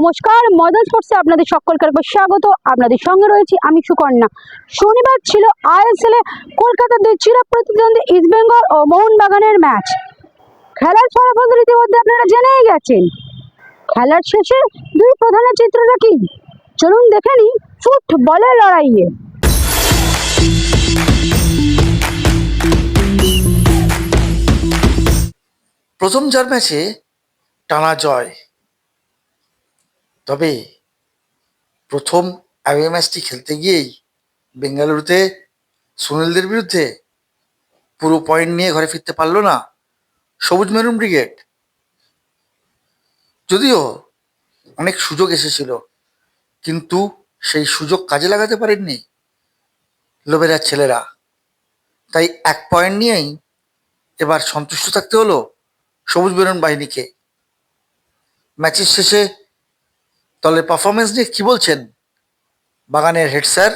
নমস্কার, মডার্ন স্পোর্টসে আপনাদের সকলকে একবার স্বাগত। আপনাদের সঙ্গে রয়েছি আমি সুকন্যা। শনিবার ছিল আইএসএল এ কলকাতার দুই চিরপ্রতিদ্বন্দ্বী ইস্টবেঙ্গল ও মোহনবাগানের ম্যাচ। খেলার ফলাফল ইতিমধ্যে আপনারা জেনেই গেছেন। খেলার শেষে দুই প্রধানের চিত্রটা কি, চলুন দেখে নিই ফুটবলের লড়াইয়ে। প্রথম 4 ম্যাচে টানা জয়, তবে প্রথম অ্যাওয়ে ম্যাচটি খেলতে গিয়েই বেঙ্গালুরুতে সুনীলদের বিরুদ্ধে পুরো পয়েন্ট নিয়ে ঘরে ফিরতে পারল না সবুজ মেরুন ব্রিগেড। যদিও অনেক সুযোগ এসেছিল, কিন্তু সেই সুযোগ কাজে লাগাতে পারেননি লোবেরার ছেলেরা। তাই 1 পয়েন্ট নিয়েই এবার সন্তুষ্ট থাকতে হলো সবুজ মেরুন বাহিনীকে। ম্যাচের শেষে দলের পারফরমেন্স নিয়ে কি বলছেন বাগানের head sir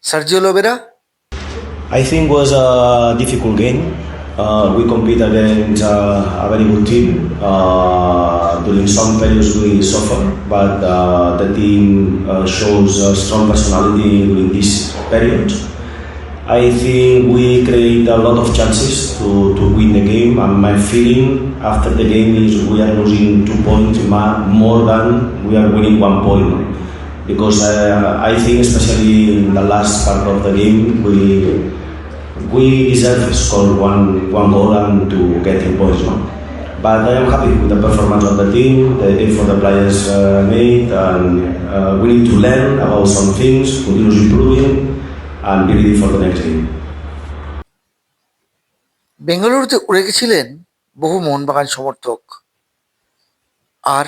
Sergio Lobera? I think it was a difficult game. We compete against a very good team. During some periods we suffer, but the team shows strong personality during this period. I think we create a lot of chances to win the game, and my feeling after the game is we are losing 2 points more than we are winning 1 point. Because I think especially in the last part of the game we deserve to score one goal and to get 3 points. No? But I am happy with the performance of the team, the effort the players made, and we need to learn about some things, continue improving, and be ready for the next game. বেঙ্গালুরুতে উড়ে গেছিলেন বহু মোহনবাগান সমর্থক, আর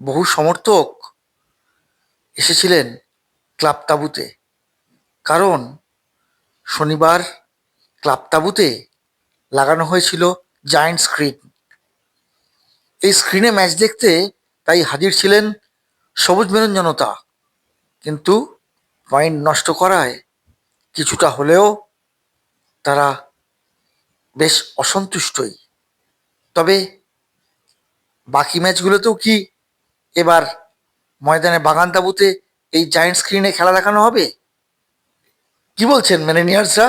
বহু সমর্থক এসেছিলেন club তাঁবুতে। কারণ শনিবার ক্লাব তাঁবুতে লাগানো হয়েছিল জায়ান্ট স্ক্রিন। এই স্ক্রিনে ম্যাচ দেখতে তাই হাজির ছিলেন সবুজ মেরুন জনতা। কিন্তু পয়েন্ট নষ্ট করায় কিছুটা হলেও তারা বেশ অসন্তুষ্টই। তবে বাকি ম্যাচগুলোতেও কি এবার ময়দানে বাগান তাঁবুতে এই জায়ান্ট স্ক্রিনে খেলা দেখানো হবে? কি বলছেন ম্যানেজার্সরা?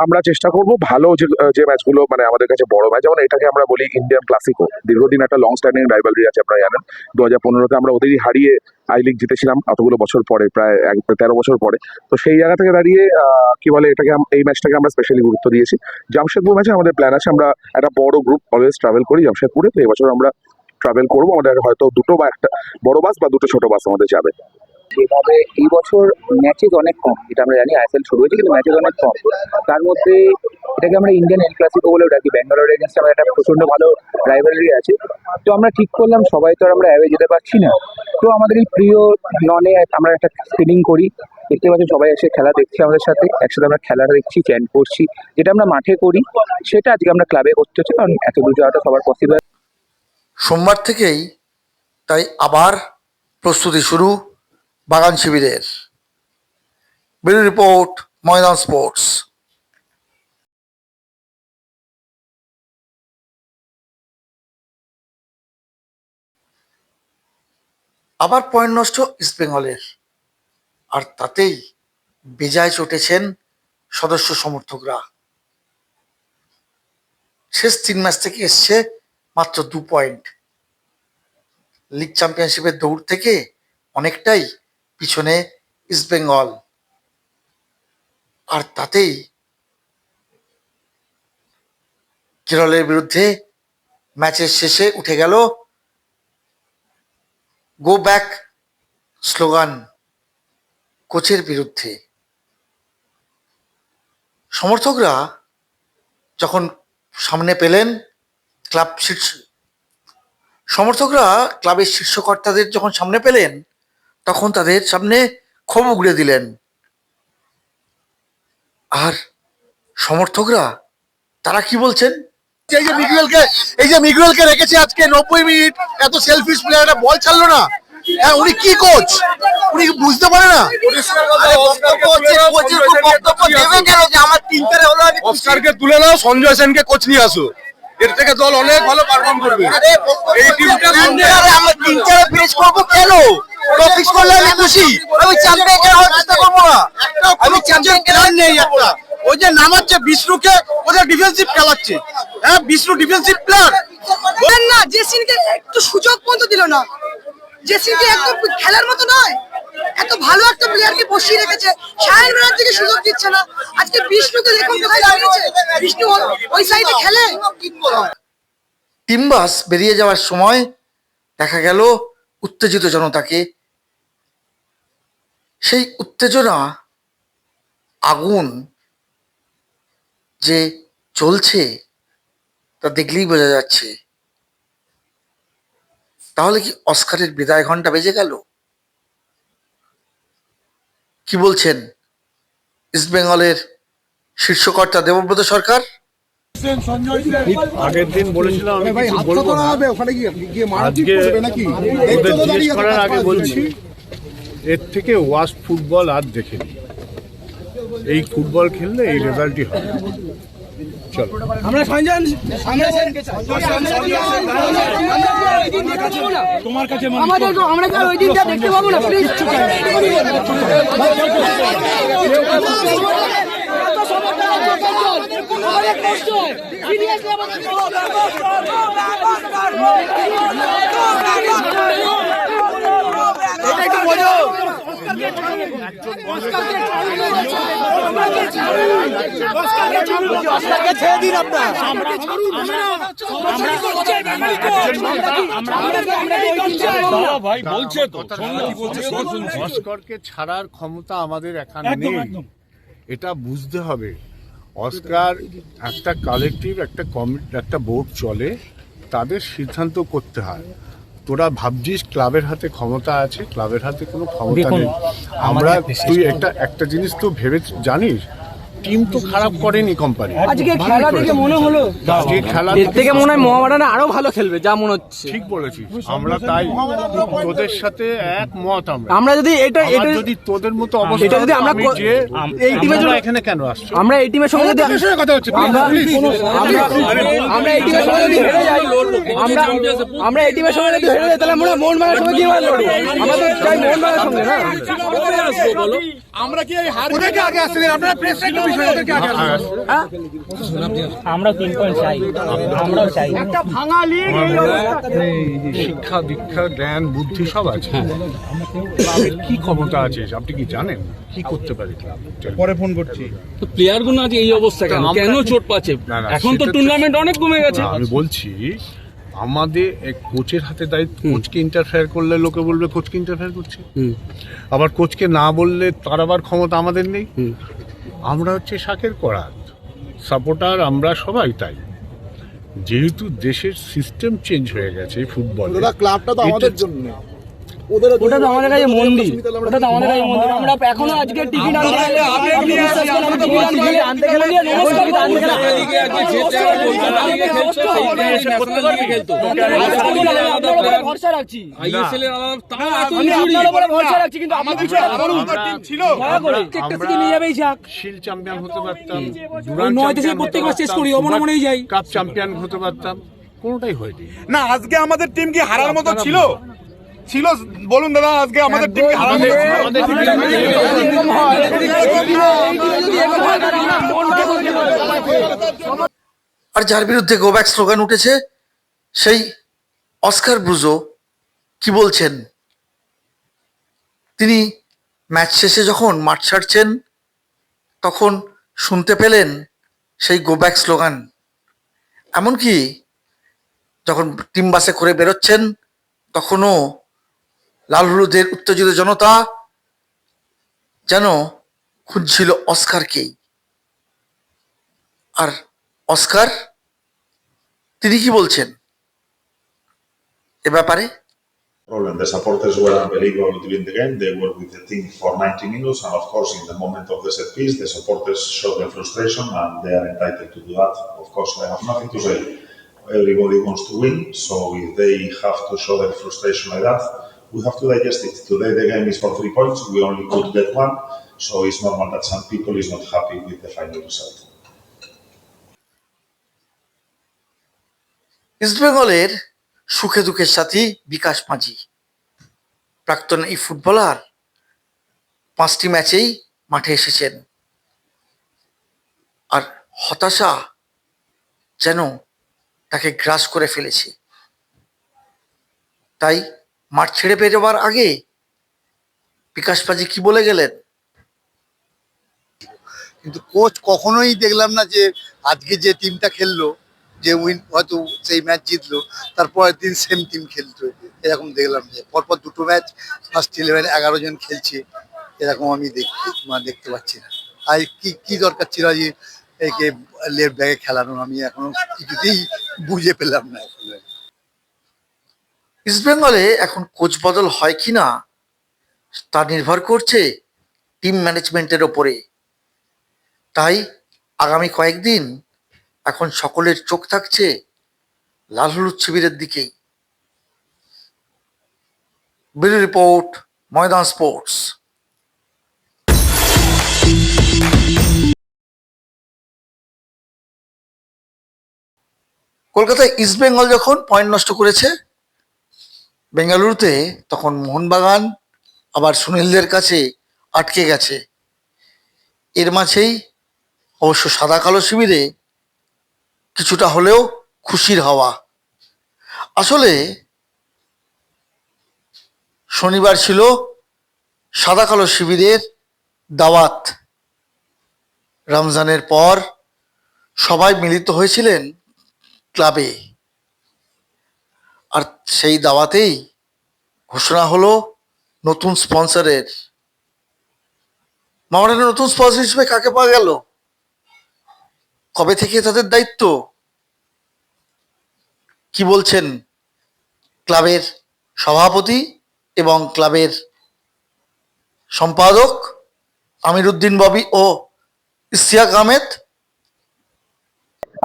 আমরা চেষ্টা করব ভালো যে ম্যাচগুলো মানে আমাদের কাছে বড় ম্যাচ, যেমন এটাকে আমরা বলি ইন্ডিয়ান ক্লাসিকো। দীর্ঘদিন একটা লং স্ট্যান্ডিং রাইভালরি আছে, আপনারা জানেন। 2015-তে আমরা ওদেরই হারিয়ে আই লিগ জিতেছিলাম, এতগুলো বছর পরে, প্রায় 13 বছর পরে। তো সেই জায়গা থেকে দাঁড়িয়ে কি বলে এটাকে, এই ম্যাচটাকে আমরা স্পেশালি গুরুত্ব দিয়েছি। জামশেদপুর ম্যাচে আমাদের প্ল্যান আছে, আমরা একটা বড় গ্রুপ অলওয়েজ ট্রাভেল করি জামশেদপুরে। তো এবছর আমরা ট্রাভেল করবো, আমাদের হয়তো 2টো বা একটা বড় বাস বা 2টো ছোট বাস আমাদের যাবে। যেভাবে এই বছর ম্যাচেস অনেক কম, এটা আমরা জানি, আইএসএল শুরু হয়েছে কিন্তু ম্যাচেস অনেক কম। তার মধ্যে এটাকে আমরা ইন্ডিয়ান এল ক্লাসিকো বলেও ডাকি। ব্যাঙ্গালোর এগেনস্ট আমাদের একটা প্রচন্ড ভালো রাইভালরি আছে। তো আমরা ঠিক করলাম সবাই তো আর আমরা অ্যাওয়ে যেতে পারছি না, তো আমাদের এই প্রিয় ননে আমরা একটা স্ক্রিনিং করি। দেখতে পাচ্ছি সবাই এসে খেলা দেখছি আমাদের সাথে, একসাথে আমরা খেলাটা দেখছি, চ্যান্ট করছি। যেটা আমরা মাঠে করি সেটা আজকে আমরা ক্লাবে করতে হচ্ছে, কারণ এত দূর যাওয়াটা সবার পসিবল। সোমবার থেকেই তাই আবার প্রস্তুতি শুরু বাগান শিবিরের। ব্যুরো রিপোর্ট, ময়দান স্পোর্টস। আবার পয়েন্ট নষ্ট ইস্টবেঙ্গলের, আর তাতেই বেজায় চটেছেন সদস্য সমর্থকরা। শেষ 3 ম্যাচ থেকে এসছে মাত্র 2 পয়েন্ট। লিগ চ্যাম্পিয়নশিপের দৌড় থেকে অনেকটাই পিছনে ইস্টবেঙ্গল, আর তাতেই কেরলের বিরুদ্ধে ম্যাচের শেষে উঠে গেল গো ব্যাক স্লোগান কোচের বিরুদ্ধে। সমর্থকরা যখন সামনে পেলেন ক্লাবের শীর্ষকর্তাদের যখন সামনে পেলেন, তখন তাদের সামনে ক্ষোভ উগড়ে দিলেন। আর সমর্থকরা তারা কি বলছেন? এই যে মিগুয়েলকে রেখেছে আজকে 90 মিনিট, এত সেলফিশ প্লেয়ার, একটা বল ছাড়লো না। হ্যাঁ, উনি কি কোচ? উনি বুঝতে পারে না? অস্কারকে তুলে নাও, সঞ্জয় সেনকে কোচ নিয়ে আসো, এর থেকে দল অনেক ভালো পারফর্ম করবে। এই টিমটা আমরা 3-4 ফিনিশ করবো কেন? টপিক্স করলে আমি খুশি, আমি চ্যাম্পিয়ন হওয়ার চেষ্টা করবো না। আমি চ্যাম্পিয়ন খেলার নেই একটা। ওই যে নামাচ্ছে বিষ্ণুকে, ওদের ডিফেন্সিভ খেলাচ্ছে। হ্যাঁ, বিষ্ণু ডিফেন্সিভ প্লেয়ার না, জেসিনকে একটু সুযোগ পর্যন্ত দিল না। জেসিনকে একদম খেলার মতো নয়, এত ভালো একটা প্লেয়ারকে বসিয়ে রেখেছে, শাহিন ব্যানার্জিকে সুযোগ দিচ্ছে না। আজকে বিষ্ণুকে দেখুন কোথায় দাঁড়িয়েছে, বিষ্ণু ওই সাইডে খেলে। টিম বাস বেরিয়ে যাওয়ার সময় দেখা গেল উত্তেজিত জনতাকে। সেই উত্তেজনা, আগুন যে চলছে তা দেখলেই বোঝা যাচ্ছে। তাহলে কি অস্কারের বিদায় ঘন্টা বেজে গেল? কি বলছেন ইস্টবেঙ্গলের শীর্ষকর্তা দেবব্রত সরকার? আগের দিন বলেছিলাম আমি কিছু বলবো না, আজকে ওদের জিজ্ঞেস করার আগে বলছি, এর থেকে ওয়ার্স্ট ফুটবল আর দেখিনি। এই ফুটবল খেললে এই রেজাল্টই হবে। চলো, তোমার কাছে আমরা কি ওই দিনটা দেখতে পাবো না? প্লিজ অস্কারকে ছাড়ার ক্ষমতা আমাদের এখানে নেই, এটা বুঝতে হবে। অস্কার একটা কালেকটিভ, একটা বোর্ড চলে, তাদের সিদ্ধান্ত করতে হয়। তোরা ভাবছিস ক্লাবের হাতে ক্ষমতা আছে, ক্লাবের হাতে কোনো ক্ষমতা নেই। তুই একটা জিনিস তো ভেবে জানিস, টিম তো খারাপ করেনি কোম্পানি। আজকে খেলা দেখে মনে হলো আজকে খেলা থেকে মনে হয় মোহামেডান আরো ভালো খেলবে, যা মনে হচ্ছে। ঠিক বলেছিস, আমরা তাই তোদের সাথে একমত। আমরা যদি যদি তোদের মতো অবস্থা, এটা যদি আমরা এই টিমের জন্য এখানে কেন আসছো? আমরা এই টিমের সঙ্গে কথা হচ্ছে, আমরা এই টিমের সঙ্গে যদি হেরে যাই, আমরা এই টিমের সঙ্গে যদি হেরে যাই, তাহলে আমরা মোহনবাগানের সঙ্গে কি লড়বো? আমরা তো চাই মোহনবাগানের সঙ্গে না। আমরা কি এই হার থেকে আগে আসছেন? আপনারা প্রেস একটু বিষয় ওদেরকে আগে আসছেন। আমরা 3 পয়েন্ট চাই, আমরাও চাই একটা ভাঙা লিগ। শিক্ষা দীক্ষা জ্ঞান বুদ্ধি সব আছে, ক্লাবের কি ক্ষমতা আছে আপনি কি জানেন? কি করতে পারে ক্লাব? পরে ফোন করছি। তো প্লেয়ার গুলো আজ এই অবস্থা কেন? কেন চোট পাচ্ছে? এখন তো টুর্নামেন্ট অনেক কমে গেছে। আমি বলছি আমাদের এক কোচের হাতে দায়িত্ব। কোচকে ইন্টারফেয়ার করলে লোকে বলবে কোচকে ইন্টারফেয়ার করছে, আবার কোচকে না বললে তার আবার ক্ষমতা আমাদের নেই। আমরা হচ্ছে শাকের করাত সাপোর্টার, আমরা সবাই তাই। যেহেতু দেশের সিস্টেম চেঞ্জ হয়ে গেছে ফুটবল, ক্লাবটা তো আমাদের জন্য, ওটা তো আমাদের কাছে মন্দির, ওটা তো আমাদের কাছে মন্দির। আমরা এখনো আজকে টিকিট আনতে গেলে আনতে গেলে নমস্কার আনতে গেলে ভরসা রাখছি, আপনার উপরে ভরসা রাখছি, কিন্তু আমার কিছু ছিল নিয়ে যাবেই যাক। শিল চ্যাম্পিয়ন হতে পারতাম, প্রত্যেক মাস শেষ করি, অমনে মনেই যাই, কাপ চ্যাম্পিয়ন হতে পারতাম, কোনোটাই হয়নি। না। আজকে আমাদের টিম কি হারার মতো ছিল? ছিল বলুন দাদা, আজকে আমাদের টিম কি হারার মতো? আর যার বিরুদ্ধে গো ব্যাক স্লোগান উঠেছে সেই অস্কার ব্রুজো কি বলছেন? তিনি ম্যাচ শেষে যখন মাঠ ছাড়ছেন তখন শুনতে পেলেন সেই গো ব্যাক স্লোগান। এমনকি যখন টিম বাসে করে বেরোচ্ছেন তখনও লাল হলুদের উত্তেজিত জনতা যেন খুঁজছিল অস্কারকেই। আর অস্কার তিনি কি বলছেন এ ব্যাপারে? problem. The supporters were unbelievable during the game. They were with the team for 90 minutes, and of course, in the moment of the set piece, the supporters showed their frustration, and they are entitled to do that. Of course, I have nothing to say. Everybody wants to win, so if they have to show their frustration like that, we have to digest it. Today, the game is for 3 points. We only could get one, so it's normal that some people is not happy with the final result. ইস্টবেঙ্গলের সুখে দুঃখের সাথী বিকাশ মাঝি, প্রাক্তন এই footballer 5টি ম্যাচেই মাঠে এসেছেন, আর হতাশা যেন তাকে গ্রাস করে ফেলেছে। তাই মাঠ ছেড়ে বেরোবার আগে বিকাশ মাঝি কি বলে গেলেন? কিন্তু কোচ কখনোই দেখলাম না যে আজকে যে টিমটা খেললো, যে উইন হয়তো সেই ম্যাচ জিতলো, তারপরের দিন সেম টিম খেলতো, এরকম দেখলাম যে পরপর 2টো ম্যাচ ফার্স্ট 11 11 জন খেলছে, এরকম আমি দেখতে পাচ্ছি না। আর কি দরকার ছিল যে একে লেফট ব্যাগে খেলানোর, আমি এখনো কিছুতেই বুঝে পেলাম না। ইস্টবেঙ্গলে এখন কোচ বদল হয় কি না তা নির্ভর করছে টিম ম্যানেজমেন্টের ওপরে। তাই আগামী কয়েকদিন এখন সকলের চোখ থাকছে লাল হলুদ শিবিরের দিকেই। ব্যুরো রিপোর্ট, ময়দান স্পোর্টস। কলকাতায় ইস্টবেঙ্গল যখন পয়েন্ট নষ্ট করেছে বেঙ্গালুরুতে, তখন মোহনবাগান আবার সুনীলদের কাছে আটকে গেছে। এর মাঝেই অবশ্য সাদা কালো শিবিরে কিছুটা হলেও খুশির হাওয়া। আসলে শনিবার ছিল সাদা কালো শিবিরের দাওয়াত। রমজানের পর সবাই মিলিত হয়েছিলেন ক্লাবে, আর সেই দাওয়াতেই ঘোষণা হলো নতুন স্পন্সরের। মোহামেডানের নতুন স্পন্সর হিসেবে কাকে পাওয়া গেল? কবে থেকে তাদের দায়িত্ব? কি বলছেন ক্লাবের সভাপতি এবং ক্লাবের সম্পাদক আমির উদ্দিন ববি ও ইশতিয়াক আহমেদ?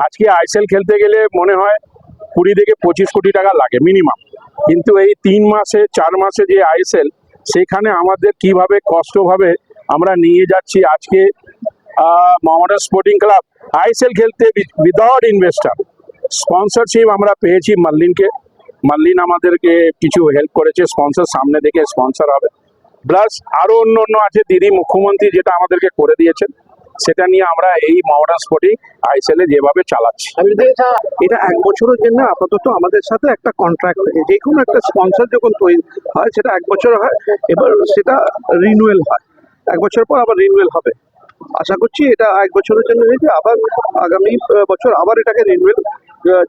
আজকে আইএসএল খেলতে গেলে মনে হয় 20 থেকে 25 কোটি টাকা লাগে মিনিমাম, কিন্তু এই 3 মাসে 4 মাসে যে আইএসএল, সেখানে আমাদের কিভাবে কষ্টভাবে আমরা নিয়ে যাচ্ছি। আজকে মোহামেডান স্পোর্টিং ক্লাব আইএসএল খেলতে উইদাউট ইনভেস্টার স্পন্সরশিপ আমরা পেয়েছি মাল্লিন আমাদেরকে কিছু হেল্প করেছে, স্পন্সর সামনে দেখে স্পন্সর হবে, প্লাস আরো অন্য আছে দিদি মুখ্যমন্ত্রী যেটা আমাদেরকে করে দিয়েছেন, সেটা নিয়ে আমরা এই মোহামেডান স্পোর্টিং আইএসএল এ যেভাবে চালাচ্ছি। এটা 1 বছরের জন্য আপাতত আমাদের সাথে একটা কন্ট্রাক্ট হয়েছে। যে কোনো একটা স্পন্সর যখন তৈরি হয় সেটা 1 বছর হয়, এবার সেটা রিনিউয়াল হয়, 1 বছর পর আবার রিনিউয়াল হবে। আশা করছি এটা 1 বছরের জন্য হয়েছে, আবার আগামী বছর আবার এটাকে রিনিউয়াল,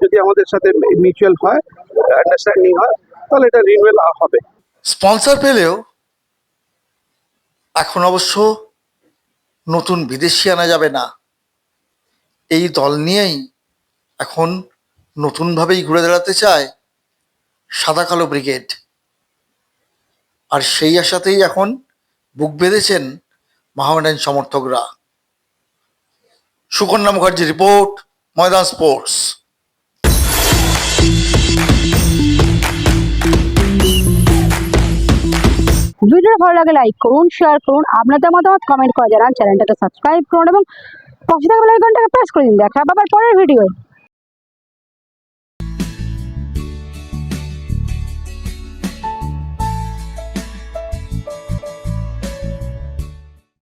যদি আমাদের সাথে মিউচুয়াল হয়, আন্ডারস্ট্যান্ডিং হয়, তাহলে এটা রিনিউয়াল হবে। স্পন্সর পেলেও এখন অবশ্য নতুন বিদেশি আনা যাবে না। এই দল নিয়েই এখন নতুনভাবেই ঘুরে দাঁড়াতে চায় সাদা কালো ব্রিগেড, আর সেই আশাতেই এখন বুক বেঁধেছেন মোহামেডান সমর্থকরা। সুকন্যা মুখার্জি রিপোর্ট, ময়দান স্পোর্টস। ভিডিওটা ভালো লাগে লাইক করুন, শেয়ার করুন, আপনাদের মতামত কমেন্ট করে জানান, চ্যানেলটাকে সাবস্ক্রাইব করুন এবং পাশে থাকা বেল আইকনটাকে প্রেস করে দিন। দেখা আবার পরের ভিডিও।